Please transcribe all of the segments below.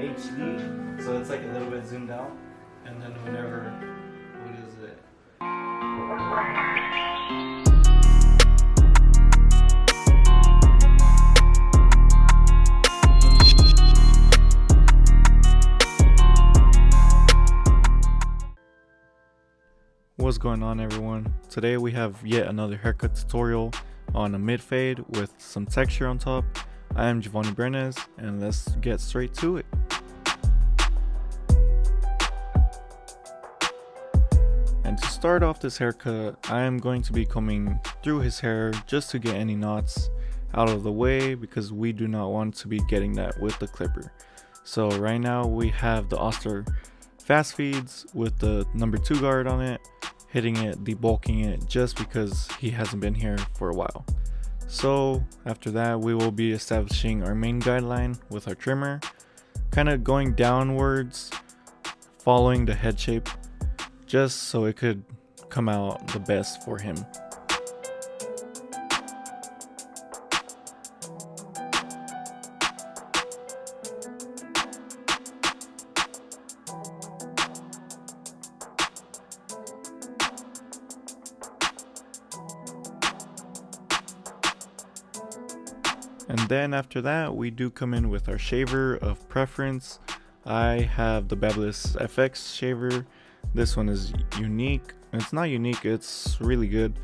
HD, so it's like a little bit zoomed out. And then whenever, what is it? What's going on, everyone? Today we have yet another haircut tutorial on a mid fade with some texture on top. I am Giovanni Bernes, and let's get straight to it. And to start off this haircut, I am going to be combing through his hair just to get any knots out of the way, because we do not want to be getting that with the clipper. So right now we have the Oster fast feeds with the number 2 guard on it, hitting it, debulking it, just because he hasn't been here for a while. So after that, we will be establishing our main guideline with our trimmer, kind of going downwards, following the head shape, just so it could come out the best for him. And then after that, we do come in with our shaver of preference. I have the Babyliss FX shaver. This one is unique. It's not unique, it's really good.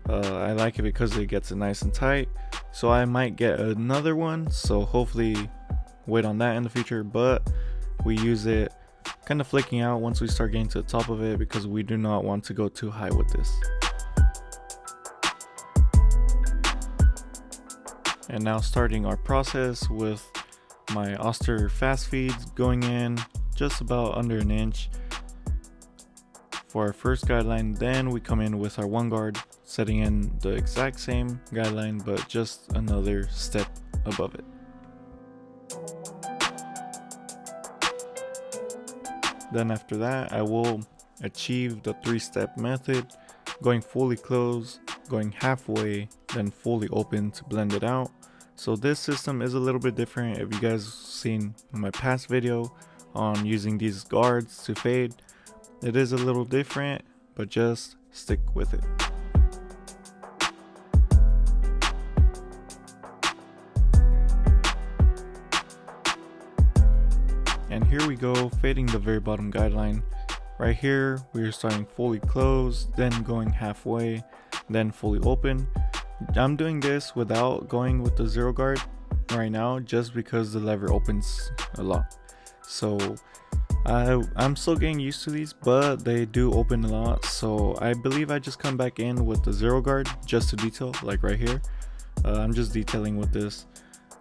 I like it because it gets it nice and tight. So I might get another one, so hopefully wait on that in the future. But we use it kind of flicking out once we start getting to the top of it, because we do not want to go too high with this. And now starting our process with my Oster fast feeds, going in just about under an inch for our first guideline. Then we come in with our 1 guard, setting in the exact same guideline but just another step above it. Then after that, I will achieve the 3-step method, going fully closed, going halfway, then fully open to blend it out. So this system is a little bit different. If you guys seen my past video on using these guards to fade, it is a little different, but just stick with it. And here we go, fading the very bottom guideline. Right here, we are starting fully closed, then going halfway, then fully open. I'm doing this without going with the 0 guard right now, just because the lever opens a lot. So I'm still getting used to these, but they do open a lot. So I believe I just come back in with the 0 guard just to detail, like right here. I'm just detailing with this,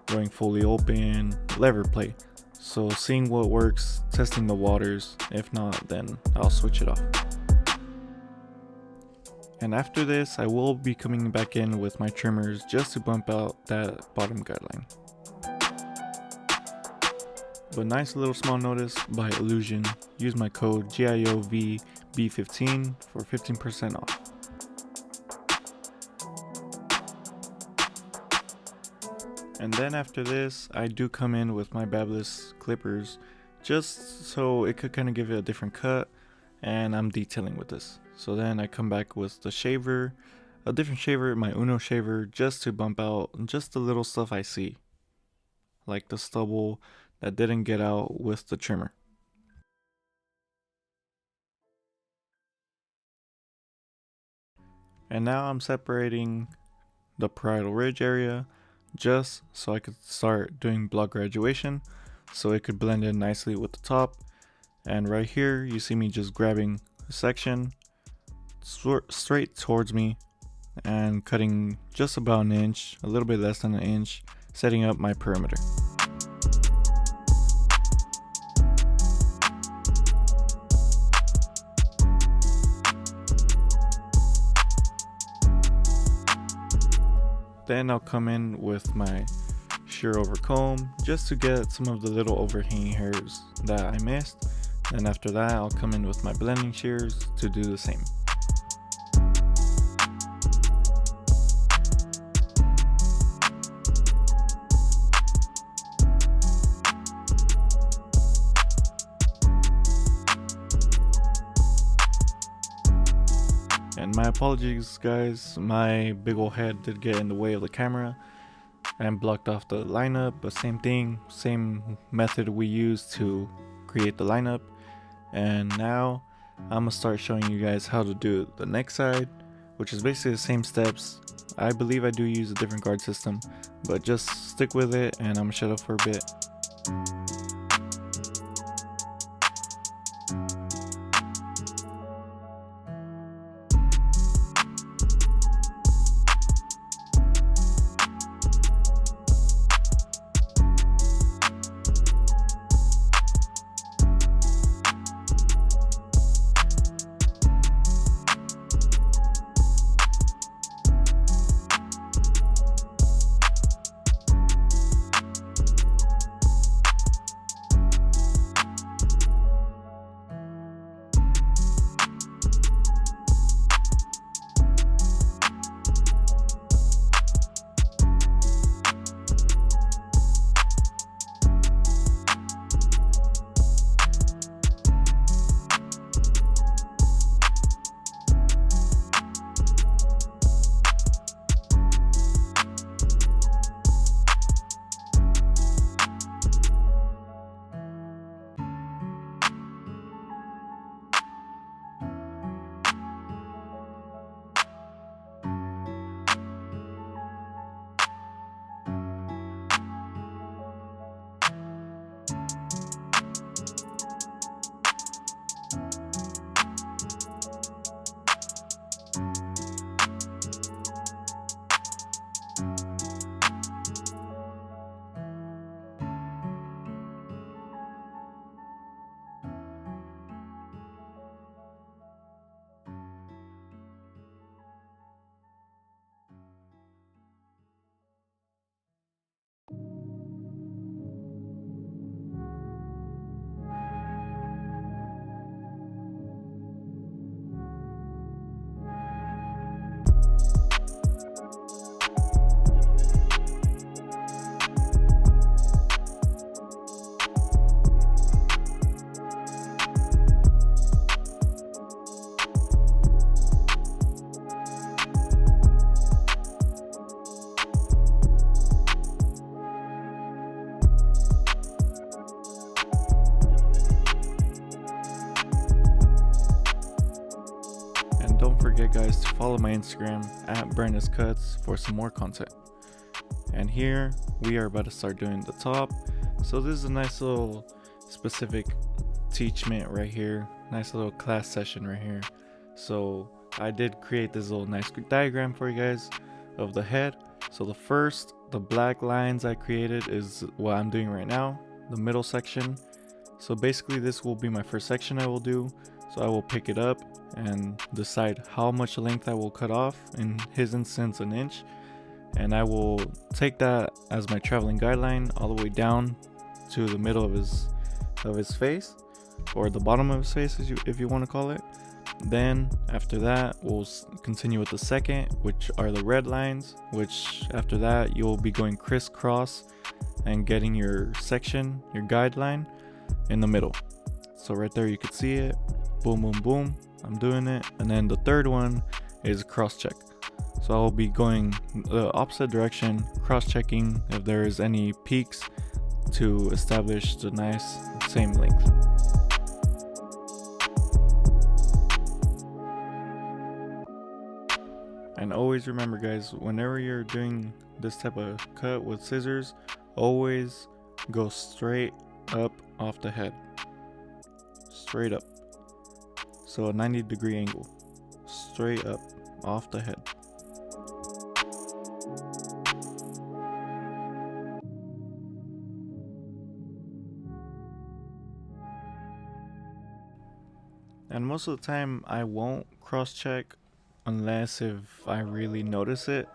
going fully open, lever play. So seeing what works, testing the waters. If not, then I'll switch it off. And after this, I will be coming back in with my trimmers just to bump out that bottom guideline. But nice little small notice by Illusion, use my code GIOVB15 for 15% off. And then after this, I do come in with my Babyliss clippers, just so it could kind of give it a different cut, and I'm detailing with this. So then I come back with the shaver, a different shaver, my Uno shaver, just to bump out just the little stuff I see, like the stubble that didn't get out with the trimmer. And now I'm separating the parietal ridge area just so I could start doing block graduation, so it could blend in nicely with the top. And right here you see me just grabbing a section straight towards me and cutting just about an inch, a little bit less than an inch, setting up my perimeter. Then I'll come in with my shear over comb just to get some of the little overhanging hairs that I missed. And after that, I'll come in with my blending shears to do the same. And my apologies guys, my big old head did get in the way of the camera and blocked off the lineup, but same thing, same method we used to create the lineup. And now I'm gonna start showing you guys how to do the next side, which is basically the same steps. I believe I do use a different guard system, but just stick with it and I'm gonna shut up for a bit. Don't forget guys to follow my Instagram at Brandon's Cuts for some more content. And here we are about to start doing the top. So this is a nice little specific teachment right here, nice little class session right here. So I did create this little nice diagram for you guys of the head. So the black lines I created is what I'm doing right now, the middle section. So basically this will be my first section I will do. So I will pick it up and decide how much length I will cut off, in his instance an inch, and I will take that as my traveling guideline all the way down to the middle of his face, or the bottom of his face if you want to call it. Then after that we'll continue with the second, which are the red lines, which after that you'll be going crisscross and getting your section, your guideline in the middle. So right there you could see it, boom boom boom, I'm doing it. And then the third one is cross check. So I will be going the opposite direction, cross checking if there is any peaks to establish the nice same length. And always remember guys, whenever you're doing this type of cut with scissors, always go straight up off the head, straight up. So a 90-degree angle, straight up off the head. And most of the time I won't cross check unless if I really notice it,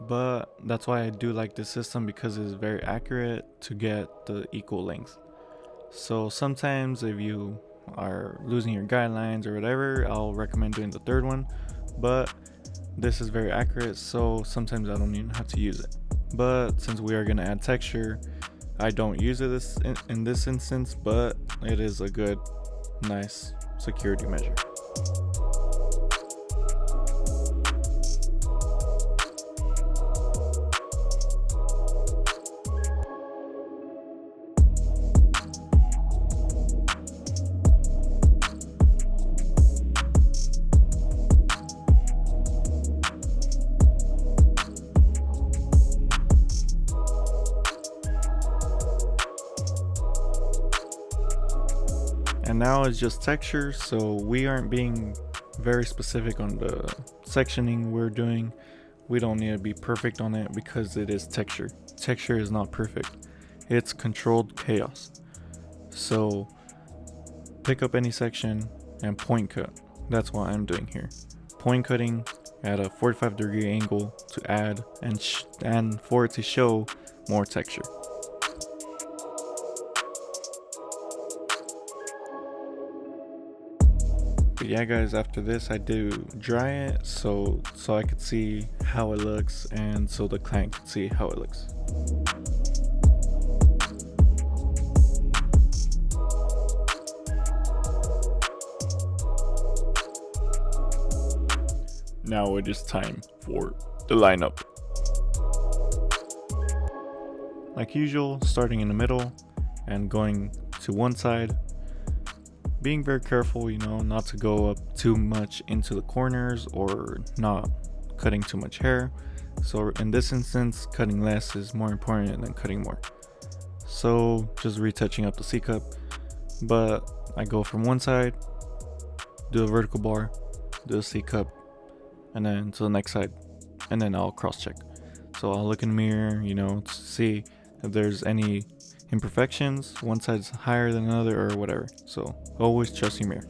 but that's why I do like this system, because it's very accurate to get the equal length. So sometimes if you are losing your guidelines or whatever, I'll recommend doing the third one, but this is very accurate, so sometimes I don't even have to use it. But since we are going to add texture, I don't use it in this instance, but it is a good, nice security measure. And now it's just texture, so we aren't being very specific on the sectioning we're doing. We don't need to be perfect on it because it is texture. Texture is not perfect. It's controlled chaos. So pick up any section and point cut. That's what I'm doing here. Point cutting at a 45-degree angle to add and for it to show more texture. But yeah guys, after this I do dry it so I could see how it looks and so the client could see how it looks. Now it is time for the lineup. Like usual, starting in the middle and going to one side. Being very careful, not to go up too much into the corners or not cutting too much hair. So in this instance, cutting less is more important than cutting more. So just retouching up the C cup, but I go from one side, do a vertical bar, do a C cup, and then to the next side, and then I'll cross check. So I'll look in the mirror, to see if there's any imperfections, one side's higher than another or whatever. So always trust your mirror.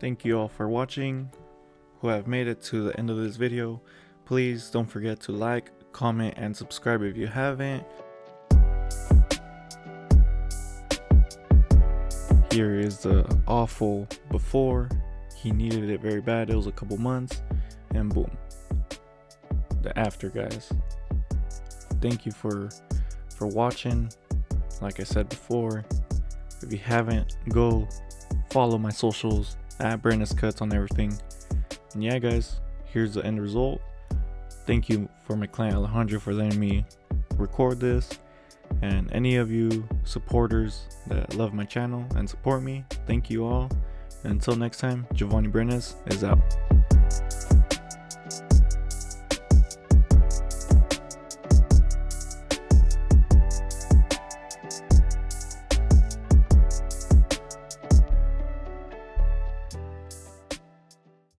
Thank you all for watching, who have made it to the end of this video. Please don't forget to like, comment, and subscribe if you haven't. Here is the awful before. He needed it very bad. It was a couple months, and boom, the after, guys. Thank you for watching. Like I said before, if you haven't, go follow my socials at Brandon's Cuts on everything. And yeah guys, here's the end result. Thank you for my client Alejandro for letting me record this, and any of you supporters that love my channel and support me, thank you all. And until next time, Giovanni Brenes is out.